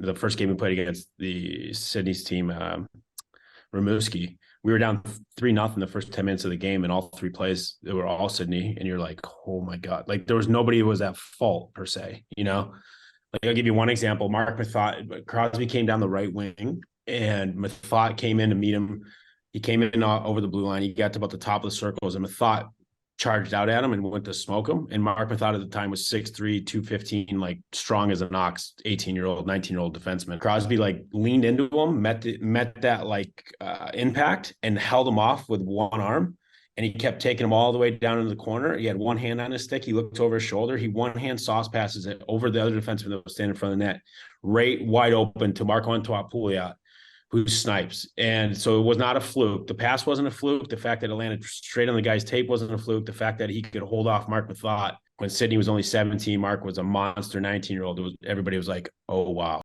the first game we played against the Sidney's team, Rimouski. We were down 3-0 the first 10 minutes of the game, and all three plays, they were all Sidney. And you're like, oh my God. Like, there was nobody who was at fault per se, you know? Like, I'll give you one example. Mark Mathot, Crosby came down the right wing, and Mathot came in to meet him. He came in over the blue line. He got to about the top of the circles, and Mathot charged out at him and went to smoke him. And Mark Mathot at the time was 6'3", 215, like strong as an ox, 18-year-old, 19-year-old defenseman. Crosby like leaned into him, met that like impact, and held him off with one arm. And he kept taking him all the way down into the corner. He had one hand on his stick. He looked over his shoulder. He one-hand sauce passes it over the other defenseman that was standing in front of the net, right wide open to Marc-Antoine Pouliot, who snipes. And so it was not a fluke. The pass wasn't a fluke. The fact that it landed straight on the guy's tape wasn't a fluke. The fact that he could hold off Mark Mathot when Sidney was only 17, Mark was a monster 19-year-old. Everybody was like, oh, wow.